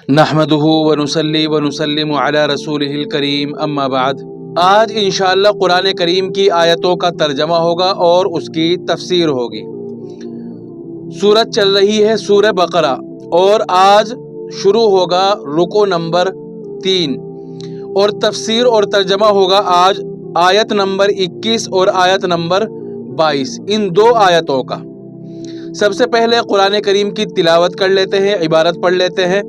نحمدہ ونصلی ونسلم علی رسولہ الکریم اما بعد۔ آج انشاءاللہ قرآن کریم کی آیتوں کا ترجمہ ہوگا اور اس کی تفسیر ہوگی۔ سورت چل رہی ہے سورہ بقرہ اور آج شروع ہوگا رکوع نمبر 3 اور تفسیر اور ترجمہ ہوگا آج آیت نمبر 21 اور آیت نمبر 22، ان دو آیتوں کا۔ سب سے پہلے قرآن کریم کی تلاوت کر لیتے ہیں، عبارت پڑھ لیتے ہیں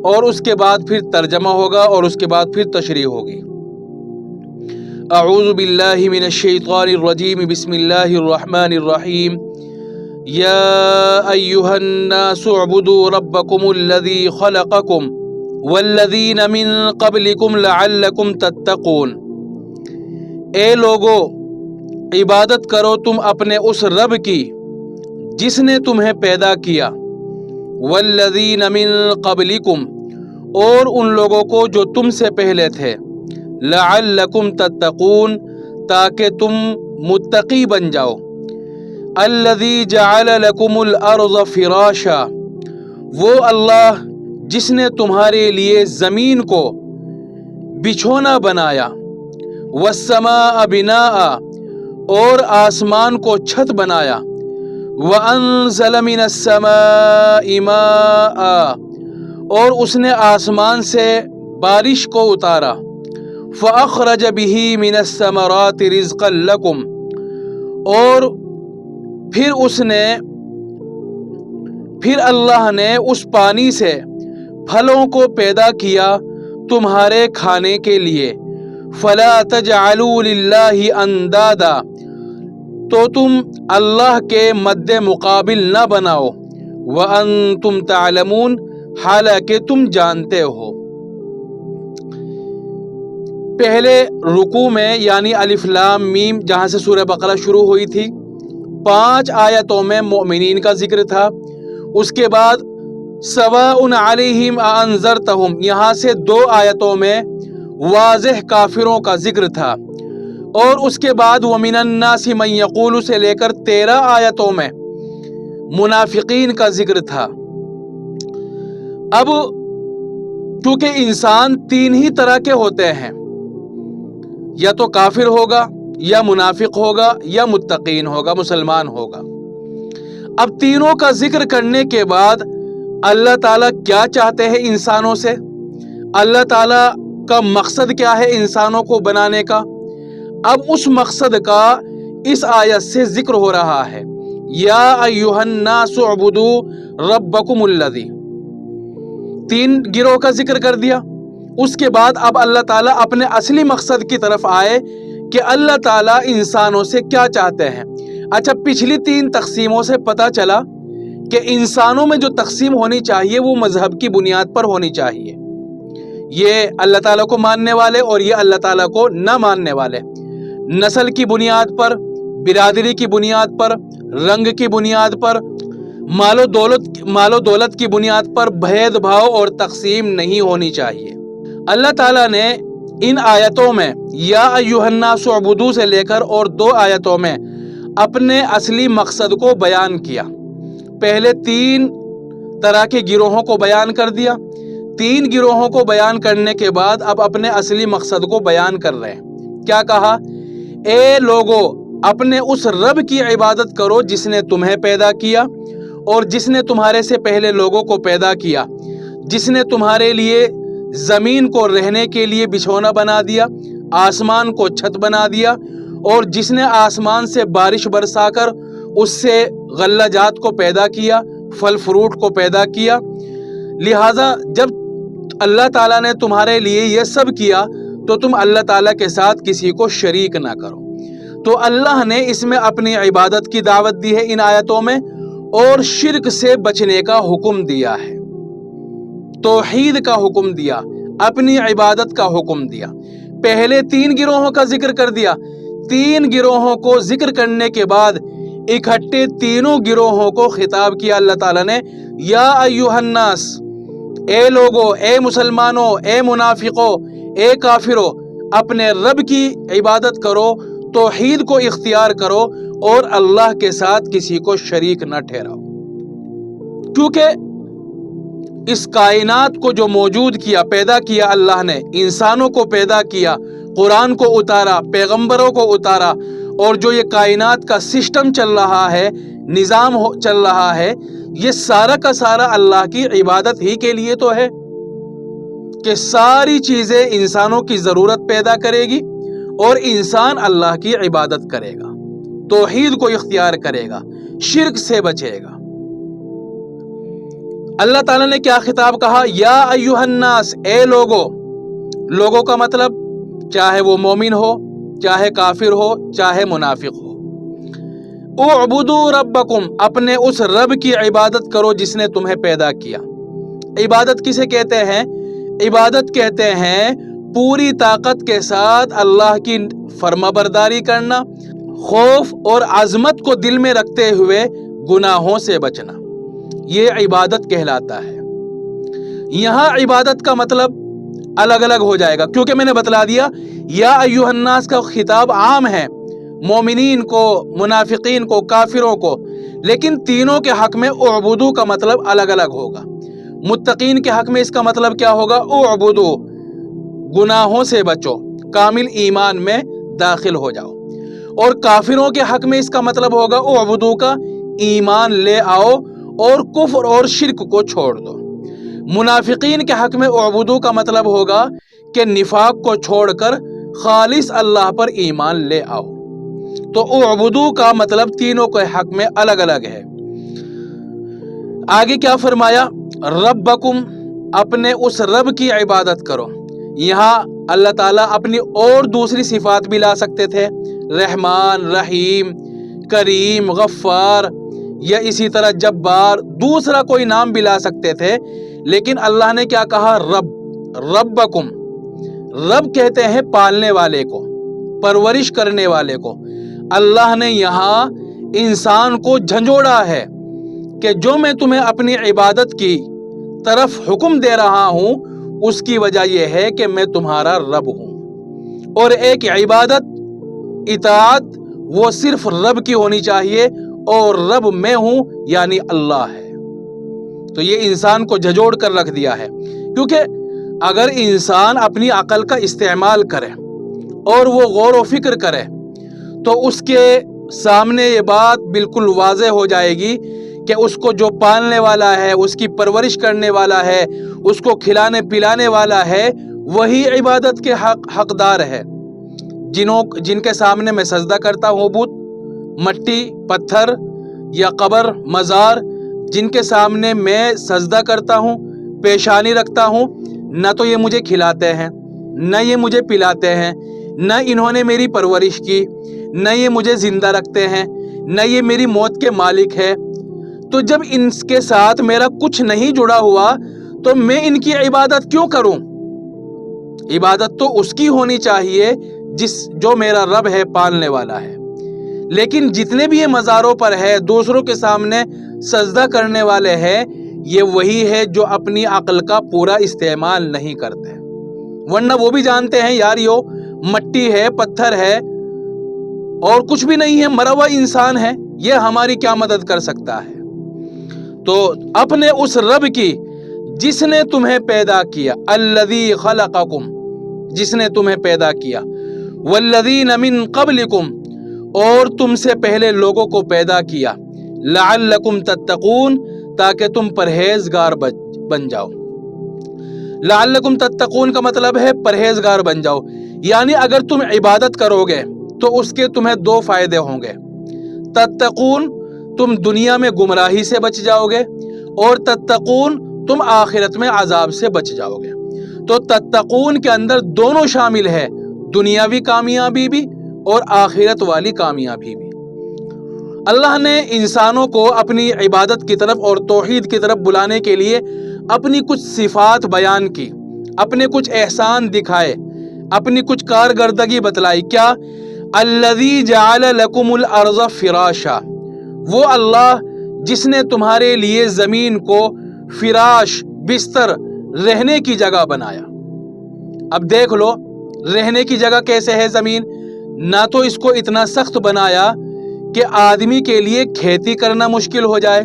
اور اس کے بعد پھر ترجمہ ہوگا اور اس کے بعد پھر تشریح ہوگی۔ اعوذ باللہ من الشیطان الرجیم، بسم اللہ الرحمن الرحیم۔ یا ایہا الناس اعبدوا ربکم الذی خلقکم والذین من قبلکم لعلکم تتقون۔ اے لوگو، عبادت کرو تم اپنے اس رب کی جس نے تمہیں پیدا کیا، والذین من قبلکم، اور ان لوگوں کو جو تم سے پہلے تھے، لعلکم تتقون، تاکہ تم متقی بن جاؤ۔ الذی جعل لکم الارض فراشا، وہ اللہ جس نے تمہارے لیے زمین کو بچھونا بنایا، والسماء بناء، اور آسمان کو چھت بنایا، وَأَنزَلَ مِنَ السَّمَاءِ مَاءً، اور اس نے آسمان سے بارش کو اتارا، فَأَخْرَجَ بِهِ مِنَ الثَّمَرَاتِ رِزْقًا لَكُمْ، اور پھر اللہ نے اس پانی سے پھلوں کو پیدا کیا تمہارے کھانے کے لیے۔ فَلَا تَجْعَلُوا لِلَّهِ أَنْدَادًا، تو تم اللہ کے مد مقابل نہ بناؤ، وَأَنْتُمْ تَعْلَمُونَ، حالانکہ تم جانتے ہو۔ پہلے رکوع میں یعنی الف لام میم جہاں سے سورہ بقرہ شروع ہوئی تھی، 5 آیتوں میں مومنین کا ذکر تھا۔ اس کے بعد سواء علیہم اانذرتہم، یہاں سے 2 آیتوں میں واضح کافروں کا ذکر تھا، اور اس کے بعد وَمِنَ النَّاسِ مَن يَقُولُ سے لے کر 13 آیتوں میں منافقین کا ذکر تھا۔ اب چونکہ انسان 3 ہی طرح کے ہوتے ہیں، یا تو کافر ہوگا، یا منافق ہوگا، یا متقین ہوگا، مسلمان ہوگا۔ اب تینوں کا ذکر کرنے کے بعد اللہ تعالیٰ کیا چاہتے ہیں انسانوں سے، اللہ تعالیٰ کا مقصد کیا ہے انسانوں کو بنانے کا، اب اس مقصد کا اس آیت سے ذکر ہو رہا ہے۔ یا ایھا الناس اعبدوا ربکم الذی، 3 گروہ کا ذکر کر دیا۔ اس کے بعد اب اللہ تعالیٰ اپنے اصلی مقصد کی طرف آئے کہ اللہ تعالیٰ انسانوں سے کیا چاہتے ہیں۔ اچھا، پچھلی 3 تقسیموں سے پتہ چلا کہ انسانوں میں جو تقسیم ہونی چاہیے وہ مذہب کی بنیاد پر ہونی چاہیے، یہ اللہ تعالیٰ کو ماننے والے اور یہ اللہ تعالیٰ کو نہ ماننے والے، نسل کی بنیاد پر، برادری کی بنیاد پر، رنگ کی بنیاد پر، مال و دولت کی بنیاد پر بھید بھاؤ اور تقسیم نہیں ہونی چاہیے۔ اللہ تعالیٰ نے ان آیتوں میں یا ایھا الناس اعبدوا سے لے کر اور 2 آیتوں میں اپنے اصلی مقصد کو بیان کیا۔ پہلے 3 طرح کے گروہوں کو بیان کر دیا، 3 گروہوں کو بیان کرنے کے بعد اب اپنے اصلی مقصد کو بیان کر رہے ہیں۔ کیا کہا؟ اے لوگو، اپنے اس رب کی عبادت کرو جس نے تمہیں پیدا کیا اور جس نے تمہارے سے پہلے لوگوں کو پیدا کیا، جس نے تمہارے لیے زمین کو رہنے کے لیے بچھونا بنا دیا، آسمان کو چھت بنا دیا، اور جس نے آسمان سے بارش برسا کر اس سے غلہ جات کو پیدا کیا، پھل فروٹ کو پیدا کیا۔ لہٰذا جب اللہ تعالیٰ نے تمہارے لیے یہ سب کیا تو تم اللہ تعالیٰ کے ساتھ کسی کو شریک نہ کرو۔ تو اللہ نے اس میں اپنی عبادت کی دعوت دی ہے ان آیتوں میں، اور شرک سے بچنے کا حکم دیا ہے، توحید کا حکم دیا، اپنی عبادت کا حکم دیا۔ پہلے 3 گروہوں کا ذکر کر دیا، 3 گروہوں کو ذکر کرنے کے بعد اکٹھے تینوں گروہوں کو خطاب کیا اللہ تعالیٰ نے، یا ایھا الناس، اے لوگو، اے مسلمانوں، اے منافقوں، اے کافروں، اپنے رب کی عبادت کرو، توحید کو اختیار کرو اور اللہ کے ساتھ کسی کو شریک نہ ٹھہراؤ۔ کیونکہ اس کائنات کو جو موجود کیا، پیدا کیا اللہ نے، انسانوں کو پیدا کیا، قرآن کو اتارا، پیغمبروں کو اتارا، اور جو یہ کائنات کا سسٹم چل رہا ہے، نظام چل رہا ہے، یہ سارا کا سارا اللہ کی عبادت ہی کے لیے تو ہے کہ ساری چیزیں انسانوں کی ضرورت پیدا کرے گی اور انسان اللہ کی عبادت کرے گا، توحید کو اختیار کرے گا، شرک سے بچے گا۔ اللہ تعالیٰ نے کیا خطاب کہا؟ یا ایھا الناس، اے لوگوں کا مطلب چاہے وہ مومن ہو، چاہے کافر ہو، چاہے منافق ہو، اعبدوا ربکم، اپنے اس رب کی عبادت کرو جس نے تمہیں پیدا کیا۔ عبادت کسے کہتے ہیں؟ عبادت کہتے ہیں پوری طاقت کے ساتھ اللہ کی فرما برداری کرنا، خوف اور عظمت کو دل میں رکھتے ہوئے گناہوں سے بچنا، یہ عبادت کہلاتا ہے۔ یہاں عبادت کا مطلب الگ الگ ہو جائے گا، کیونکہ میں نے بتلا دیا یا ایھا الناس کا خطاب عام ہے، مومنین کو، منافقین کو، کافروں کو، لیکن تینوں کے حق میں اعبدو کا مطلب الگ الگ ہوگا۔ متقین کے حق میں اس کا مطلب کیا ہوگا؟ اعبدو، گناہوں سے بچو، کامل ایمان میں داخل ہو جاؤ۔ اور کافروں کے حق میں اس کا مطلب ہوگا اعبدو کا، ایمان لے آؤ اور کفر اور شرک کو چھوڑ دو۔ منافقین کے حق میں اعبدو کا مطلب ہوگا کہ نفاق کو چھوڑ کر خالص اللہ پر ایمان لے آؤ۔ تو اعبدو کا مطلب تینوں کے حق میں الگ الگ ہے۔ آگے کیا فرمایا؟ ربکم، اپنے اس رب کی عبادت کرو۔ یہاں اللہ تعالیٰ اپنی اور دوسری صفات بھی لا سکتے تھے، رحمان، رحیم، کریم، غفار، یا اسی طرح جبار، دوسرا کوئی نام بھی لا سکتے تھے، لیکن اللہ نے کیا کہا؟ ربکم۔ رب کہتے ہیں پالنے والے کو، پرورش کرنے والے کو۔ اللہ نے یہاں انسان کو جھنجھوڑا ہے کہ جو میں تمہیں اپنی عبادت کی طرف حکم دے رہا ہوں، اس کی وجہ یہ ہے کہ میں تمہارا رب ہوں، اور ایک عبادت، اطاعت، وہ صرف رب کی ہونی چاہیے، اور رب میں ہوں یعنی اللہ ہے۔ تو یہ انسان کو جھنجھوڑ کر رکھ دیا ہے، کیونکہ اگر انسان اپنی عقل کا استعمال کرے اور وہ غور و فکر کرے تو اس کے سامنے یہ بات بالکل واضح ہو جائے گی کہ اس کو جو پالنے والا ہے، اس کی پرورش کرنے والا ہے، اس کو کھلانے پلانے والا ہے، وہی عبادت کے حقدار ہے۔ جن کے سامنے میں سجدہ کرتا ہوں، بت، مٹی، پتھر یا قبر، مزار، جن کے سامنے میں سجدہ کرتا ہوں، پیشانی رکھتا ہوں، نہ تو یہ مجھے کھلاتے ہیں، نہ یہ مجھے پلاتے ہیں، نہ انہوں نے میری پرورش کی، نہ یہ مجھے زندہ رکھتے ہیں، نہ یہ میری موت کے مالک ہے، تو جب ان کے ساتھ میرا کچھ نہیں جڑا ہوا تو میں ان کی عبادت کیوں کروں؟ عبادت تو اس کی ہونی چاہیے جو میرا رب ہے، پالنے والا ہے۔ لیکن جتنے بھی یہ مزاروں پر ہے، دوسروں کے سامنے سجدہ کرنے والے ہیں، یہ وہی ہے جو اپنی عقل کا پورا استعمال نہیں کرتے، ورنہ وہ بھی جانتے ہیں یار یہ مٹی ہے، پتھر ہے اور کچھ بھی نہیں ہے، مرا ہوا انسان ہے، یہ ہماری کیا مدد کر سکتا ہے۔ تو اپنے اس رب کی جس نے تمہیں پیدا کیا، الذی خلقکم، جس نے تمہیں پیدا کیا، والذین من قبلکم، اور تم سے پہلے لوگوں کو پیدا کیا، لعلکم تتقون، تاکہ تم پرہیزگار بن جاؤ۔ لعلکم تتقون کا مطلب ہے پرہیزگار بن جاؤ، یعنی اگر تم عبادت کرو گے تو اس کے تمہیں دو فائدے ہوں گے۔ تتقون، تم دنیا میں گمراہی سے بچ جاؤ گے، اور تتقون، تم آخرت میں عذاب سے بچ جاؤ گے۔ تو تتقون کے اندر دونوں شامل ہے، دنیاوی کامیابی بھی اور آخرت والی کامیابی بھی۔ اللہ نے انسانوں کو اپنی عبادت کی طرف اور توحید کی طرف بلانے کے لیے اپنی کچھ صفات بیان کی، اپنے کچھ احسان دکھائے، اپنی کچھ کارکردگی بتلائی۔ کیا؟ الذی جعل لکم الارض فراشا، وہ اللہ جس نے تمہارے لیے زمین کو فراش، بستر، رہنے کی جگہ بنایا۔ اب دیکھ لو رہنے کی جگہ کیسے ہے زمین؟ نہ تو اس کو اتنا سخت بنایا کہ آدمی کے لیے کھیتی کرنا مشکل ہو جائے،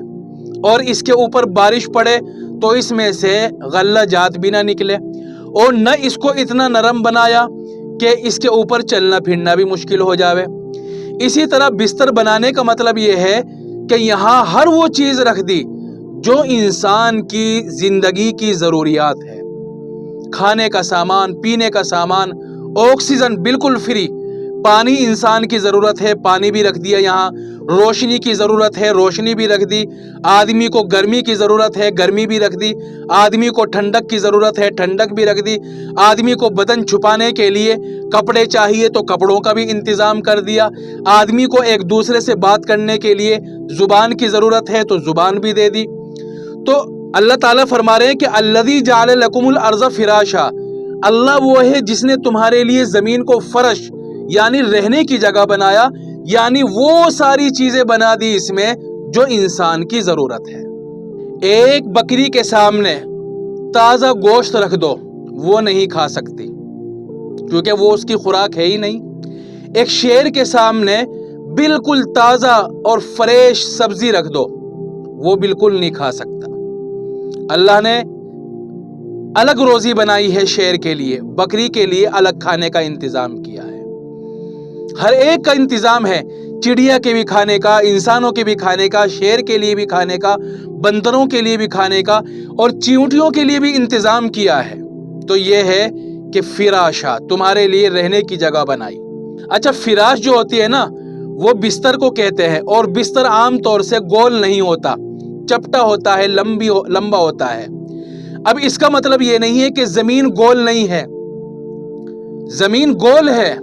اور اس کے اوپر بارش پڑے تو اس میں سے غلہ جات بھی نہ نکلے، اور نہ اس کو اتنا نرم بنایا کہ اس کے اوپر چلنا پھرنا بھی مشکل ہو جاوے۔ اسی طرح بستر بنانے کا مطلب یہ ہے کہ یہاں ہر وہ چیز رکھ دی جو انسان کی زندگی کی ضروریات ہے، کھانے کا سامان، پینے کا سامان، آکسیجن بالکل فری، پانی انسان کی ضرورت ہے، پانی بھی رکھ دیا یہاں، روشنی کی ضرورت ہے، روشنی بھی رکھ دی، آدمی کو گرمی کی ضرورت ہے، گرمی بھی رکھ دی، آدمی کو ٹھنڈک کی ضرورت ہے، ٹھنڈک بھی رکھ دی، آدمی کو بدن چھپانے کے لیے کپڑے چاہیے تو کپڑوں کا بھی انتظام کر دیا، آدمی کو ایک دوسرے سے بات کرنے کے لیے زبان کی ضرورت ہے تو زبان بھی دے دی۔ تو اللہ تعالیٰ فرما رہے ہیں کہ الذی جعل لکم الارض فراشا، اللہ وہ ہے جس نے تمہارے لیے زمین کو فرش یعنی رہنے کی جگہ بنایا، یعنی وہ ساری چیزیں بنا دی اس میں جو انسان کی ضرورت ہے۔ ایک بکری کے سامنے تازہ گوشت رکھ دو، وہ نہیں کھا سکتی کیونکہ وہ اس کی خوراک ہے ہی نہیں۔ ایک شیر کے سامنے بالکل تازہ اور فریش سبزی رکھ دو، وہ بالکل نہیں کھا سکتا۔ اللہ نے الگ روزی بنائی ہے شیر کے لیے، بکری کے لیے الگ کھانے کا انتظام کیا ہے، ہر ایک کا انتظام ہے، چڑیا کے بھی کھانے کا، انسانوں کے بھی کھانے کا، شیر کے لیے بھی کھانے کا، بندروں کے لیے بھی کھانے کا، اور چیونٹیوں کے لیے بھی انتظام کیا ہے۔ تو یہ ہے کہ فراشا، تمہارے لیے رہنے کی جگہ بنائی۔ اچھا، فراش جو ہوتی ہے نا وہ بستر کو کہتے ہیں، اور بستر عام طور سے گول نہیں ہوتا، چپٹا ہوتا ہے، لمبا ہوتا ہے۔ اب اس کا مطلب یہ نہیں ہے کہ زمین گول نہیں ہے، زمین گول ہے،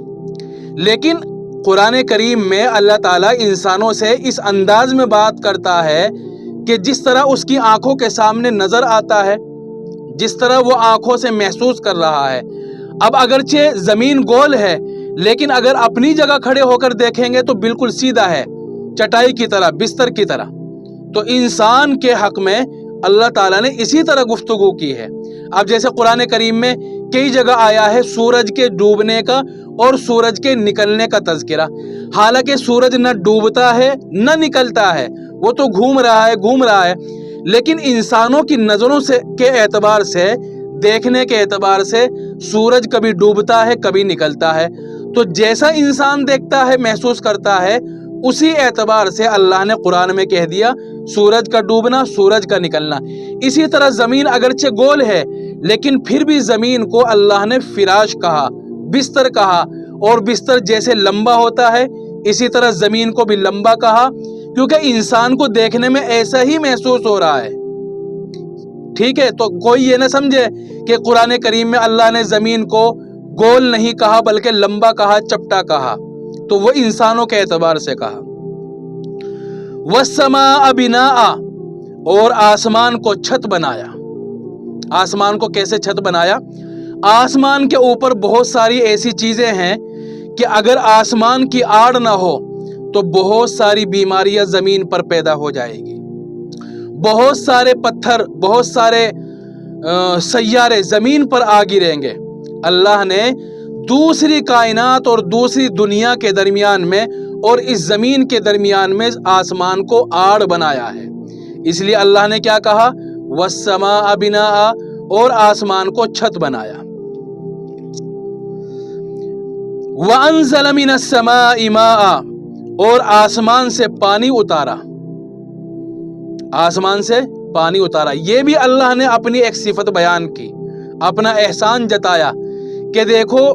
لیکن قرآن کریم میں اللہ تعالیٰ انسانوں سے اس انداز میں بات کرتا ہے کہ جس طرح اس کی آنکھوں کے سامنے نظر آتا ہے، جس طرح وہ آنکھوں سے محسوس کر رہا ہے۔ اب اگرچہ زمین گول ہے لیکن اگر اپنی جگہ کھڑے ہو کر دیکھیں گے تو بالکل سیدھا ہے، چٹائی کی طرح، بستر کی طرح۔ تو انسان کے حق میں اللہ تعالیٰ نے اسی طرح گفتگو کی ہے۔ اب جیسے قرآن کریم میں کئی جگہ آیا ہے سورج کے ڈوبنے کا اور سورج کے نکلنے کا تذکرہ، حالانکہ سورج نہ ڈوبتا ہے نہ نکلتا ہے، وہ تو گھوم رہا ہے، لیکن انسانوں کی نظروں سے کے اعتبار سے، دیکھنے کے اعتبار سے سورج کبھی ڈوبتا ہے کبھی نکلتا ہے۔ تو جیسا انسان دیکھتا ہے، محسوس کرتا ہے، اسی اعتبار سے اللہ نے قرآن میں کہہ دیا سورج کا ڈوبنا، سورج کا نکلنا۔ اسی طرح زمین اگرچہ گول ہے لیکن پھر بھی زمین کو اللہ نے فراش کہا، بستر کہا، اور بستر جیسے لمبا ہوتا ہے اسی طرح زمین کو بھی لمبا کہا، کیونکہ انسان کو دیکھنے میں ایسا ہی محسوس ہو رہا ہے۔ ٹھیک ہے، تو کوئی یہ نہ سمجھے کہ قرآن کریم میں اللہ نے زمین کو گول نہیں کہا بلکہ لمبا کہا، چپٹا کہا، تو وہ انسانوں کے اعتبار سے کہا۔ وَالسَّمَاءَ بِنَاءً، اور آسمان کو چھت بنایا۔ آسمان کو کیسے چھت بنایا؟ آسمان کے اوپر بہت ساری ایسی چیزیں ہیں کہ اگر آسمان کی آڑ نہ ہو تو بہت ساری بیماریاں زمین پر پیدا ہو جائے گی، بہت سارے پتھر، بہت سارے سیارے زمین پر آ گریں گے۔ اللہ نے دوسری کائنات اور دوسری دنیا کے درمیان میں اور اس زمین کے درمیان میں آسمان کو آڑ بنایا ہے، اس لیے اللہ نے کیا کہا؟ وَالسَّمَاءَ بِنَاءً، اور آسمان کو چھت بنایا۔ وَأَنزَلَ مِنَ السَّمَاءِ مَاءً، اور آسمان سے پانی اتارا، آسمان سے پانی اتارا۔ یہ بھی اللہ نے اپنی ایک صفت بیان کی، اپنا احسان جتایا کہ دیکھو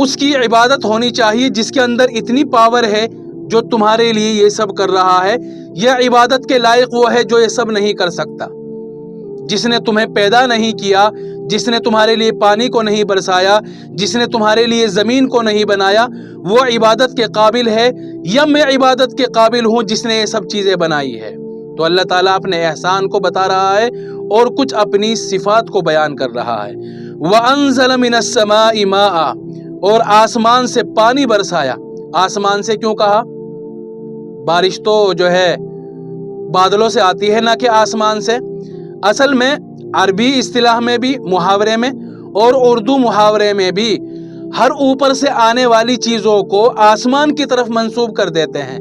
اس کی عبادت ہونی چاہیے جس کے اندر اتنی پاور ہے جو تمہارے لیے یہ سب کر رہا ہے۔ یہ عبادت کے لائق وہ ہے جو یہ سب نہیں کر سکتا، جس نے تمہیں پیدا نہیں کیا، جس نے تمہارے لیے پانی کو نہیں برسایا، جس نے تمہارے لیے زمین کو نہیں بنایا، وہ عبادت کے قابل ہے، یا میں عبادت کے قابل ہوں جس نے یہ سب چیزیں بنائی ہے؟ تو اللہ تعالیٰ اپنے احسان کو بتا رہا ہے اور کچھ اپنی صفات کو بیان کر رہا ہے۔ وَأَنزَلَ مِنَ السَّمَاءِ مَاءً، اور آسمان سے پانی برسایا۔ آسمان سے کیوں کہا؟ بارش تو جو ہے بادلوں سے آتی ہے نہ کہ آسمان سے۔ اصل میں عربی اصطلاح میں بھی، محاورے میں اور اردو محاورے میں بھی ہر اوپر سے آنے والی چیزوں کو آسمان کی طرف منسوب کر دیتے ہیں۔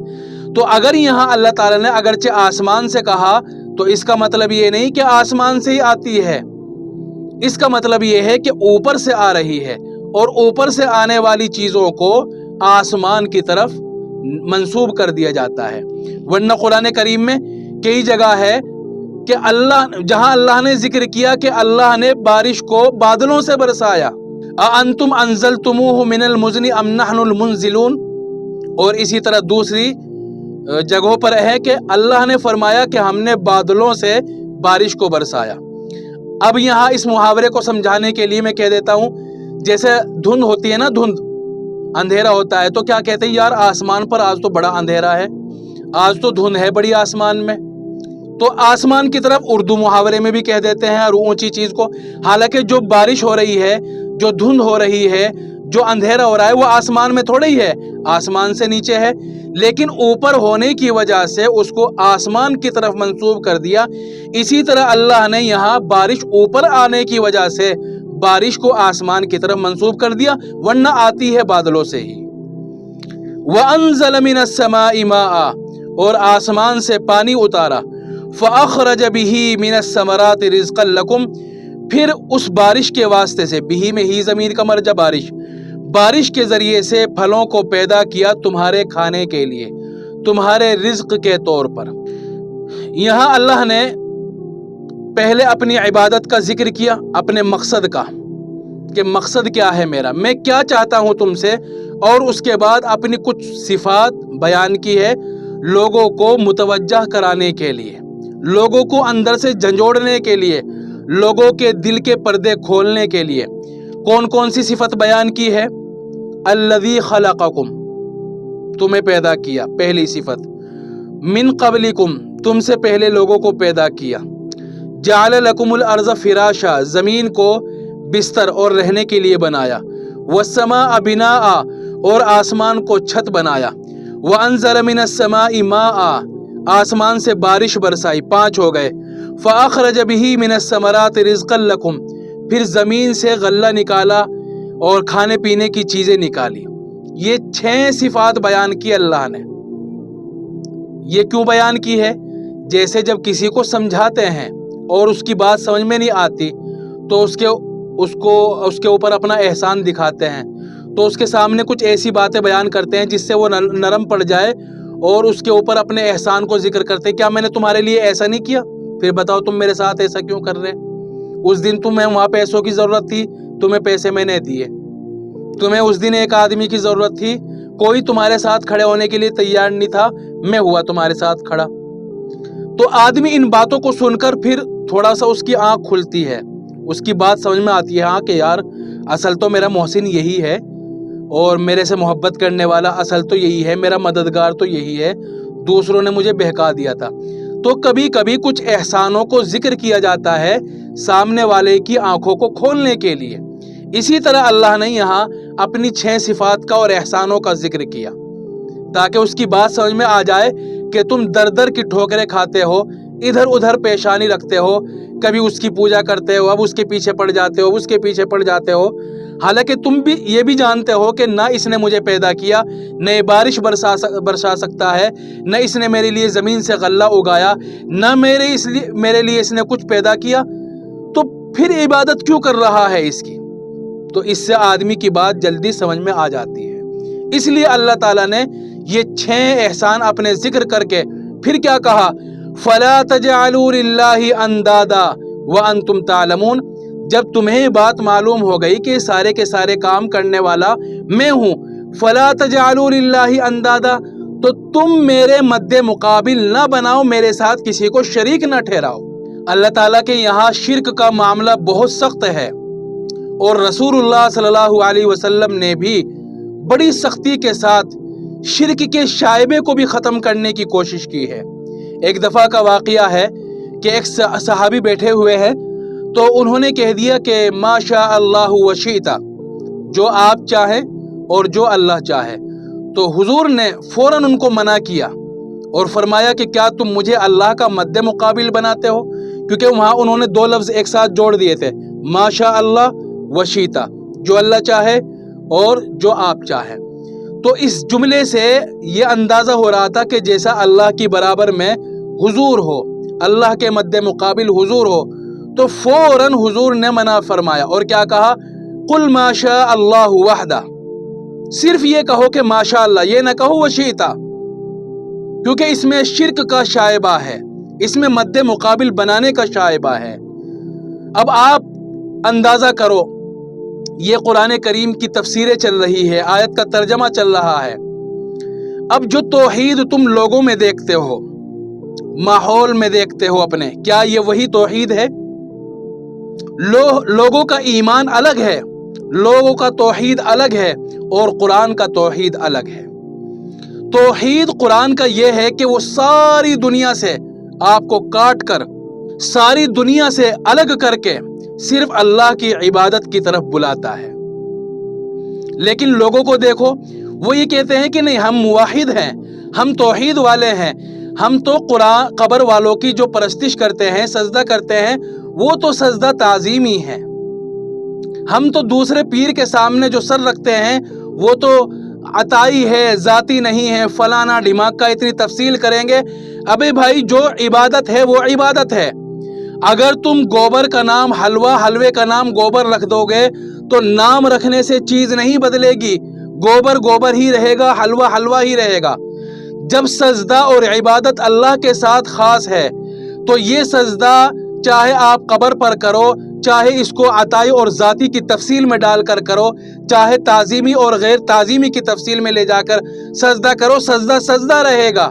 تو اگر یہاں اللہ تعالیٰ نے اگرچہ آسمان سے کہا تو اس کا مطلب یہ نہیں کہ آسمان سے ہی آتی ہے، اس کا مطلب یہ ہے کہ اوپر سے آ رہی ہے، اور اوپر سے آنے والی چیزوں کو آسمان کی طرف منسوب کر دیا جاتا ہے۔ ورنہ قرآن کریم میں کئی جگہ ہے کہ جہاں اللہ نے ذکر کیا کہ اللہ نے بارش کو بادلوں سے برسایا، اَأَنتُمْ أَنزَلْتُمُوهُ مِنَ الْمُزْنِ أَمْ نَحْنُ الْمُنزِلُونَ، اور اسی طرح دوسری جگہوں پر ہے کہ اللہ نے فرمایا کہ ہم نے بادلوں سے بارش کو برسایا۔ اب یہاں اس محاورے کو سمجھانے کے لیے میں کہہ دیتا ہوں، جیسے دھند ہوتی ہے نا، دھند اندھیرا ہوتا ہے، تو کیا کہتے ہیں، یار آسمان پر آج تو بڑا اندھیرا ہے، آج تو دھند ہے بڑی آسمان میں، تو آسمان کی طرف اردو محاورے میں بھی کہہ دیتے ہیں اور اونچی چیز کو، حالانکہ جو بارش ہو رہی ہے، جو دھند ہو رہی ہے، جو اندھیرا ہو رہا ہے، وہ آسمان میں تھوڑا ہی ہے، آسمان سے نیچے ہے، لیکن اوپر ہونے کی وجہ سے اس کو آسمان کی طرف منسوب کر دیا۔ اسی طرح اللہ نے یہاں بارش اوپر آنے کی وجہ سے بارش کو آسمان کی طرف منسوب کر دیا، ورنہ آتی ہے بادلوں سے ہی۔ وَأَنزَلَ مِنَ السَّمَاءِ مَاءً، اور آسمان سے پانی اتارا، فَأَخْرَجَ بِهِ مِنَ الثَّمَرَاتِ رِزْقًا لَكُمْ، پھر اس بارش کے واسطے سے، بِهِ میں ہی ضمیر کا مرجع بارش کے ذریعے سے پھلوں کو پیدا کیا تمہارے کھانے کے لیے، تمہارے رزق کے طور پر۔ یہاں اللہ نے پہلے اپنی عبادت کا ذکر کیا، اپنے مقصد کا، کہ مقصد کیا ہے میرا، میں کیا چاہتا ہوں تم سے، اور اس کے بعد اپنی کچھ صفات بیان کی ہے لوگوں کو متوجہ کرانے کے لیے، لوگوں کو اندر سے جھنجھوڑنے کے لیے، لوگوں کے دل کے پردے کھولنے کے لیے۔ کون کون سی صفت بیان کی ہے؟ الذی خلقکم، تمہیں پیدا کیا، پہلی صفت۔ من قبلکم، تم سے پہلے لوگوں کو پیدا کیا۔ جعل لکم الارض فراشا، زمین کو بستر اور رہنے کے لیے بنایا۔ والسماء بناء، اور آسمان کو چھت بنایا۔ وانزل من السماء ماء، آسمان سے بارش برسائی، 5 ہو گئے۔ فاخرج به من الثمرات رزقا لکم، پھر زمین سے غلہ نکالا اور کھانے پینے کی چیزیں نکالی۔ یہ 6 صفات بیان کی اللہ نے۔ یہ کیوں بیان کی ہے؟ جیسے جب کسی کو سمجھاتے ہیں اور اس کی بات سمجھ میں نہیں آتی تو اس کے اوپر اپنا احسان دکھاتے ہیں، تو اس کے سامنے کچھ ایسی باتیں بیان کرتے ہیں جس سے وہ نرم پڑ جائے، اور اس کے اوپر اپنے احسان کو ذکر کرتے ہیں، کیا میں نے تمہارے لیے ایسا نہیں کیا؟ پھر بتاؤ تم میرے ساتھ ایسا کیوں کر رہے؟ اس دن تمہیں وہاں پیسوں کی ضرورت تھی، تمہیں پیسے میں نے دیے۔ تمہیں اس دن ایک آدمی کی ضرورت تھی، کوئی تمہارے ساتھ کھڑے ہونے کے لیے تیار نہیں تھا، میں ہوا تمہارے ساتھ کھڑا۔ تو آدمی ان باتوں کو سن کر پھر تھوڑا سا اس کی آنکھ کھلتی ہے، اس کی بات سمجھ میں آتی ہے، ہاں کہ یار اصل تو میرا محسن یہی ہے، اور میرے سے محبت کرنے والا اصل تو یہی ہے، میرا مددگار تو یہی ہے، دوسروں نے مجھے بہکا دیا تھا۔ تو کبھی کبھی کچھ احسانوں کو ذکر کیا جاتا ہے سامنے والے کی آنکھوں کو کھولنے کے لیے۔ اسی طرح اللہ نے یہاں اپنی 6 صفات کا اور احسانوں کا ذکر کیا تاکہ اس کی بات سمجھ میں آ جائے کہ تم در در کی ٹھوکریں کھاتے ہو، ادھر ادھر پیشانی رکھتے ہو، کبھی اس کی پوجا کرتے ہو، اب اس کے پیچھے پڑ جاتے ہو، اس کے پیچھے پڑ جاتے ہو، حالانکہ تم بھی یہ بھی جانتے ہو کہ نہ اس نے مجھے پیدا کیا، نہ یہ بارش برسا سکتا ہے، نہ اس نے میرے لیے زمین سے غلہ اگایا، نہ میرے لیے اس نے کچھ پیدا کیا، تو پھر عبادت کیوں کر رہا ہے اس کی؟ تو اس سے آدمی کی بات جلدی سمجھ میں آ جاتی ہے۔ اس لیے اللہ تعالیٰ نے یہ 6 احسان اپنے ذکر کر کے پھر کیا کہا؟ فَلَا تَجْعَلُوا لِلَّهِ أَنْدَادًا وَأَنْتُمْ تَعْلَمُونَ، جب تمہیں بات معلوم ہو گئی کہ سارے کے سارے کام کرنے والا میں ہوں، فَلَا تَجْعَلُوا لِلَّهِ أَنْدَادًا، تو تم میرے مد مقابل نہ بناؤ، میرے ساتھ کسی کو شریک نہ ٹھہراؤ۔ اللہ تعالیٰ کے یہاں شرک کا معاملہ بہت سخت ہے، اور رسول اللہ صلی اللہ علیہ وسلم نے بھی بڑی سختی کے ساتھ شرک کے شائبے کو بھی ختم کرنے کی کوشش کی ہے۔ ایک دفعہ کا واقعہ ہے کہ ایک صحابی بیٹھے ہوئے ہیں، تو انہوں نے کہہ دیا کہ ما شاء اللہ وشئت، جو آپ چاہیں اور جو اللہ چاہے۔ تو حضور نے فوراً ان کو منع کیا اور فرمایا کہ کیا تم مجھے اللہ کا مد مقابل بناتے ہو؟ کیونکہ وہاں انہوں نے 2 لفظ ایک ساتھ جوڑ دیے تھے، ما شاء اللہ وشئت، جو اللہ چاہے اور جو آپ چاہیں۔ تو اس جملے سے یہ اندازہ ہو رہا تھا کہ جیسا اللہ کی برابر میں حضور ہو، اللہ کے مد مقابل حضور ہو، تو فوراً حضور نے منع فرمایا اور کیا کہا؟ قل ما شاء اللہ وحدہ، صرف یہ کہو کہ ماشاء اللہ، یہ نہ کہو وشیتا، کیونکہ اس میں شرک کا شائبہ ہے، اس میں مد مقابل بنانے کا شائبہ ہے۔ اب آپ اندازہ کرو، یہ قرآن کریم کی تفسیریں چل رہی ہے، آیت کا ترجمہ چل رہا ہے۔ اب جو توحید تم لوگوں میں دیکھتے ہو، ماحول میں دیکھتے ہو اپنے، کیا یہ وہی توحید ہے؟ لوگوں کا ایمان الگ ہے، لوگوں کا توحید الگ ہے، اور قرآن کا توحید الگ ہے۔ توحید قرآن کا یہ ہے کہ وہ ساری دنیا سے آپ کو کاٹ کر، ساری دنیا سے الگ کر کے صرف اللہ کی عبادت کی طرف بلاتا ہے۔ لیکن لوگوں کو دیکھو، وہ یہ کہتے ہیں کہ نہیں، ہم موحد ہیں، ہم توحید والے ہیں، ہم تو قبر والوں کی جو پرستش کرتے ہیں، سجدہ کرتے ہیں، وہ تو سجدہ تعظیمی ہے۔ ہم تو دوسرے پیر کے سامنے جو سر رکھتے ہیں وہ تو عطائی ہے، ذاتی نہیں ہے، فلانا دماغ کا، اتنی تفصیل کریں گے۔ ابے بھائی، جو عبادت ہے وہ عبادت ہے۔ اگر تم گوبر کا نام حلوہ، حلوے کا نام گوبر رکھ دو گے تو نام رکھنے سے چیز نہیں بدلے گی، گوبر گوبر ہی رہے گا، حلوہ حلوہ ہی رہے گا۔ جب سجدہ اور عبادت اللہ کے ساتھ خاص ہے تو یہ سجدہ چاہے آپ قبر پر کرو، چاہے اس کو عطائی اور ذاتی کی تفصیل میں ڈال کر کرو، چاہے تعظیمی اور غیر تعظیمی کی تفصیل میں لے جا کر سجدہ کرو، سجدہ سجدہ رہے گا،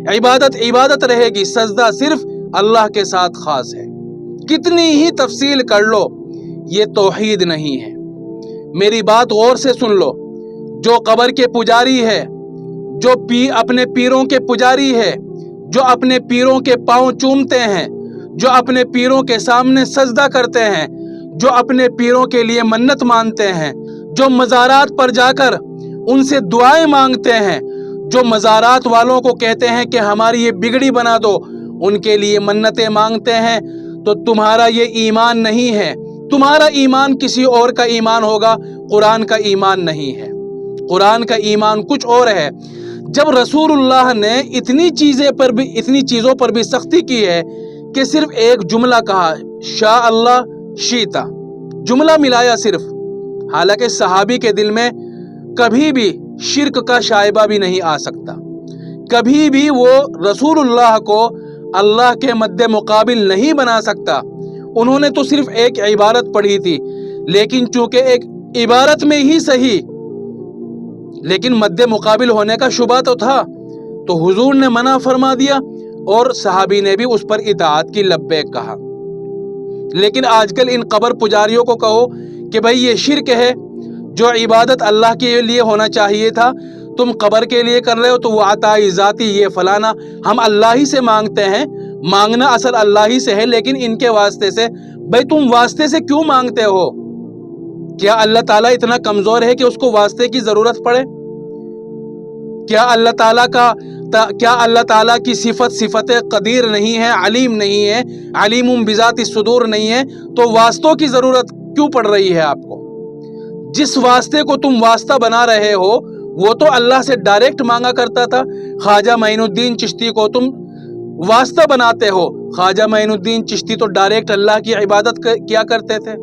عبادت عبادت رہے گی، سجدہ صرف اللہ کے ساتھ خاص ہے۔ کتنی ہی تفصیل کر لو، یہ توحید نہیں ہے۔ میری بات غور سے سن لو، جو قبر کے پجاری ہے، جو اپنے پیروں کے پجاری ہے، جو اپنے پیروں کے پاؤں چومتے ہیں، جو اپنے پیروں کے سامنے سجدہ کرتے ہیں، جو اپنے پیروں کے لیے منت مانتے ہیں، جو مزارات پر جا کر ان سے دعائیں مانگتے ہیں، جو مزارات والوں کو کہتے ہیں کہ ہماری یہ بگڑی بنا دو، ان کے لیے منتیں مانگتے ہیں، تو تمہارا یہ ایمان نہیں ہے۔ تمہارا ایمان کسی اور کا ایمان ہوگا، قرآن کا ایمان نہیں ہے۔ قرآن کا ایمان کچھ اور ہے۔ جب رسول اللہ نے اتنی چیزوں پر بھی سختی کی ہے کہ صرف ایک جملہ کہا، شاء اللہ شیتا، جملہ ملایا صرف، حالانکہ صحابی کے دل میں کبھی بھی شرک کا شائبہ بھی نہیں آ سکتا، کبھی بھی وہ رسول اللہ کو اللہ کے مد مقابل نہیں بنا سکتا۔ انہوں نے تو صرف ایک عبارت پڑھی تھی، لیکن چونکہ ایک عبارت میں ہی صحیح، لیکن مد مقابل ہونے کا شبہ تو تھا، تو حضور نے منع فرما دیا اور صحابی نے بھی اس پر اطاعت کی لبیک کہا۔ لیکن آج کل ان قبر پجاریوں کو کہو کہ بھائی یہ شرک ہے، جو عبادت اللہ کے لیے ہونا چاہیے تھا تم قبر کے لیے کر رہے ہو، تو وہ عطائی ذاتی، یہ فلانا، ہم اللہ ہی سے مانگتے ہیں، مانگنا اصل اللہ ہی سے ہے، لیکن ان کے واسطے سے۔ بھائی تم واسطے سے کیوں مانگتے ہو؟ کیا اللہ تعالیٰ اتنا کمزور ہے کہ اس کو واسطے کی ضرورت پڑے؟ کیا اللہ تعالیٰ کی صفت قدیر نہیں ہے، علیم نہیں ہے، علیم بذات الصدور نہیں ہے، تو واسطوں کی ضرورت کیوں پڑ رہی ہے آپ کو؟ جس واسطے کو تم واسطہ بنا رہے ہو وہ تو اللہ سے ڈائریکٹ مانگا کرتا تھا۔ خواجہ معین الدین چشتی کو تم واسطہ بناتے ہو، خواجہ معین الدین چشتی تو ڈائریکٹ اللہ کی عبادت کیا کرتے تھے۔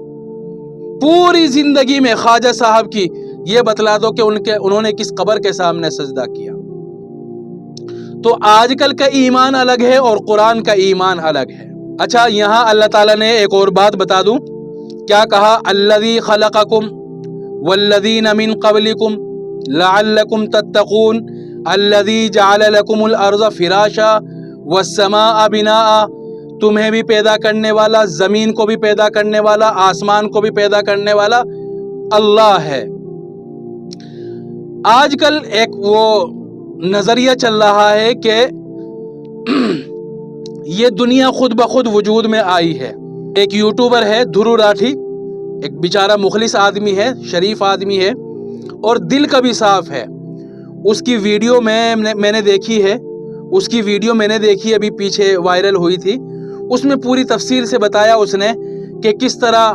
پوری زندگی میں خواجہ صاحب کی یہ بتلا دو کہ انہوں نے کس قبر کے سامنے سجدہ کیا۔ تو آج کل کا ایمان الگ ہے اور قرآن کا ایمان الگ ہے۔ اچھا، یہاں اللہ تعالیٰ نے ایک اور بات بتا دوں، کیا کہا؟ الذی خلقکم والذین من قبلکم لعلکم تتقون الذی جعل لکم الارض فراشا والسماء بناء، تمہیں بھی پیدا کرنے والا، زمین کو بھی پیدا کرنے والا، آسمان کو بھی پیدا کرنے والا اللہ ہے۔ آج کل ایک وہ نظریہ چل رہا ہے کہ یہ دنیا خود بخود وجود میں آئی ہے۔ ایک یوٹیوبر ہے دھرو راٹھی، ایک بیچارہ مخلص آدمی ہے، شریف آدمی ہے اور دل کا بھی صاف ہے۔ اس کی ویڈیو میں نے دیکھی ہے، اس کی ویڈیو میں نے دیکھی ابھی پیچھے وائرل ہوئی تھی، اس میں پوری تفصیل سے بتایا اس نے کہ کس طرح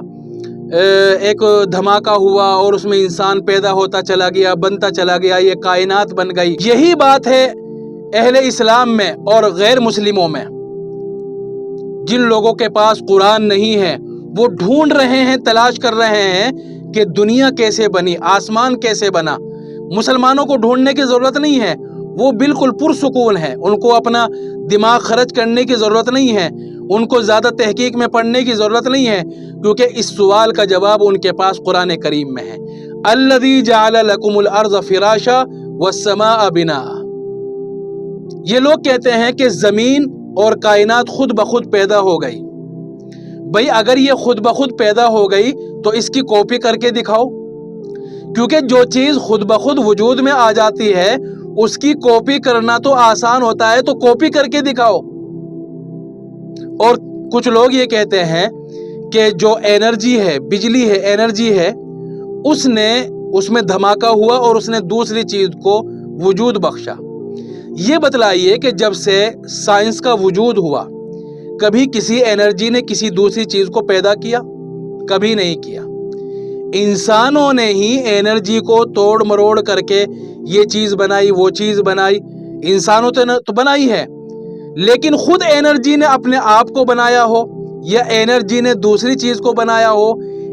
ایک دھماکہ ہوا اور اس میں انسان پیدا ہوتا چلا گیا، بنتا چلا گیا، یہ کائنات بن گئی۔ یہی بات ہے اہل اسلام میں اور غیر مسلموں میں۔ جن لوگوں کے پاس قرآن نہیں ہے وہ ڈھونڈ رہے ہیں، تلاش کر رہے ہیں کہ دنیا کیسے بنی، آسمان کیسے بنا۔ مسلمانوں کو ڈھونڈنے کی ضرورت نہیں ہے، وہ بالکل پرسکون ہے، ان کو اپنا دماغ خرچ کرنے کی ضرورت نہیں ہے، ان کو زیادہ تحقیق میں پڑھنے کی ضرورت نہیں ہے، کیونکہ اس سوال کا جواب ان کے پاس قرآن کریم میں ہے۔ الذی جعل لکم الارض فراشا والسماء بناء۔ یہ لوگ کہتے ہیں کہ زمین اور کائنات خود بخود پیدا ہو گئی۔ بھئی اگر یہ خود بخود پیدا ہو گئی تو اس کی کاپی کر کے دکھاؤ، کیونکہ جو چیز خود بخود وجود میں آ جاتی ہے اس کی کاپی کرنا تو آسان ہوتا ہے، تو کاپی کر کے دکھاؤ۔ اور کچھ لوگ یہ کہتے ہیں کہ جو انرجی ہے، بجلی ہے، انرجی ہے، اس میں دھماکہ ہوا اور اس نے دوسری چیز کو وجود بخشا۔ یہ بتلائیے کہ جب سے سائنس کا وجود ہوا کبھی کسی انرجی نے کسی دوسری چیز کو پیدا کیا؟ کبھی نہیں کیا۔ انسانوں نے ہی انرجی کو توڑ مروڑ کر کے یہ چیز بنائی، وہ چیز بنائی، انسانوں تو بنائی ہے، لیکن خود انرجی نے اپنے آپ کو بنایا ہو یا انرجی نے دوسری چیز کو بنایا ہو،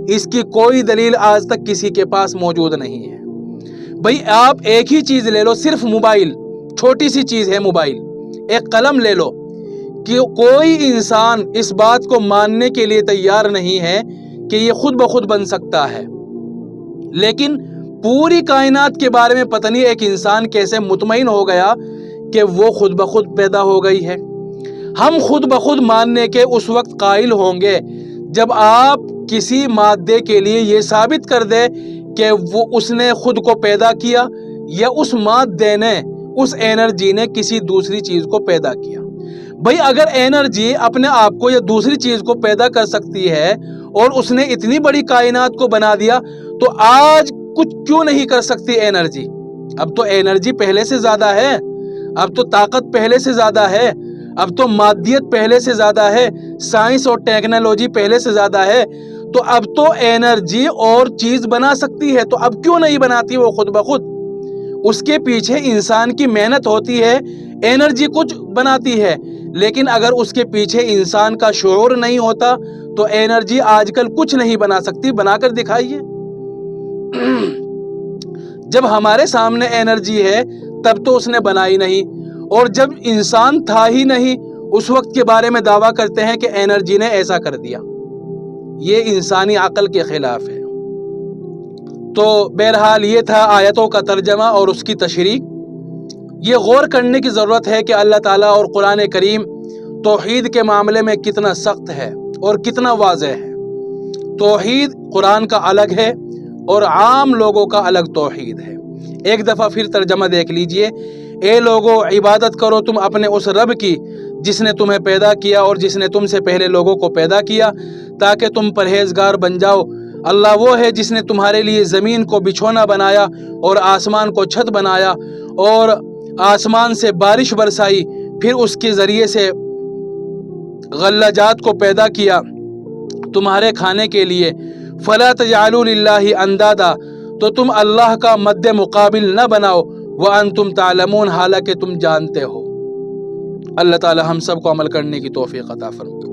اس کی کوئی دلیل آج تک کسی کے پاس موجود نہیں ہے۔ بھئی آپ ایک ہی چیز لے لو، صرف موبائل، چھوٹی سی چیز ہے موبائل، ایک قلم لے لو، کہ کوئی انسان اس بات کو ماننے کے لیے تیار نہیں ہے کہ یہ خود بخود بن سکتا ہے، لیکن پوری کائنات کے بارے میں پتہ نہیں ایک انسان کیسے مطمئن ہو گیا کہ وہ خود بخود پیدا ہو گئی ہے۔ ہم خود بخود ماننے کے اس وقت قائل ہوں گے جب آپ کسی مادے کے لیے یہ ثابت کر دے کہ اس نے خود کو پیدا کیا یا اس مادے نے، اس انرجی نے کسی دوسری چیز کو پیدا کیا۔ بھئی اگر انرجی اپنے آپ کو یا دوسری چیز کو پیدا کر سکتی ہے اور اس نے اتنی بڑی کائنات کو بنا دیا، تو آج کچھ کیوں نہیں کر سکتی انرجی؟ اب تو انرجی پہلے سے زیادہ ہے، اب تو طاقت پہلے سے زیادہ ہے، اب تو مادیت پہلے سے زیادہ ہے، سائنس اور ٹیکنالوجی پہلے سے زیادہ ہے، تو اب تو انرجی اور چیز بنا سکتی ہے، تو اب کیوں نہیں بناتی وہ خود بخود؟ اس کے پیچھے انسان کی محنت ہوتی ہے، انرجی کچھ بناتی ہے، لیکن اگر اس کے پیچھے انسان کا شعور نہیں ہوتا تو انرجی آج کل کچھ نہیں بنا سکتی۔ بنا کر دکھائیے۔ جب ہمارے سامنے انرجی ہے تب تو اس نے بنائی نہیں، اور جب انسان تھا ہی نہیں اس وقت کے بارے میں دعویٰ کرتے ہیں کہ انرجی نے ایسا کر دیا۔ یہ انسانی عقل کے خلاف ہے۔ تو بہرحال یہ تھا آیتوں کا ترجمہ اور اس کی تشریح۔ یہ غور کرنے کی ضرورت ہے کہ اللہ تعالیٰ اور قرآن کریم توحید کے معاملے میں کتنا سخت ہے اور کتنا واضح ہے۔ توحید قرآن کا الگ ہے اور عام لوگوں کا الگ توحید ہے۔ ایک دفعہ پھر ترجمہ دیکھ لیجئے۔ اے لوگو، عبادت کرو تم اپنے اس رب کی جس نے تمہیں پیدا کیا اور جس نے تم سے پہلے لوگوں کو پیدا کیا تاکہ تم پرہیزگار بن جاؤ۔ اللہ وہ ہے جس نے تمہارے لیے زمین کو بچھونا بنایا اور آسمان کو چھت بنایا اور آسمان سے بارش برسائی، پھر اس کے ذریعے سے غلہ جات کو پیدا کیا تمہارے کھانے کے لیے۔ فَلَا تَجْعَلُوا لِلَّهِ أَنْدَادًا، تو تم اللہ کا مد مقابل نہ بناؤ، وَأَنْتُمْ تَعْلَمُونَ، حالانکہ تم جانتے ہو۔ اللہ تعالی ہم سب کو عمل کرنے کی توفیق عطا فرمائے۔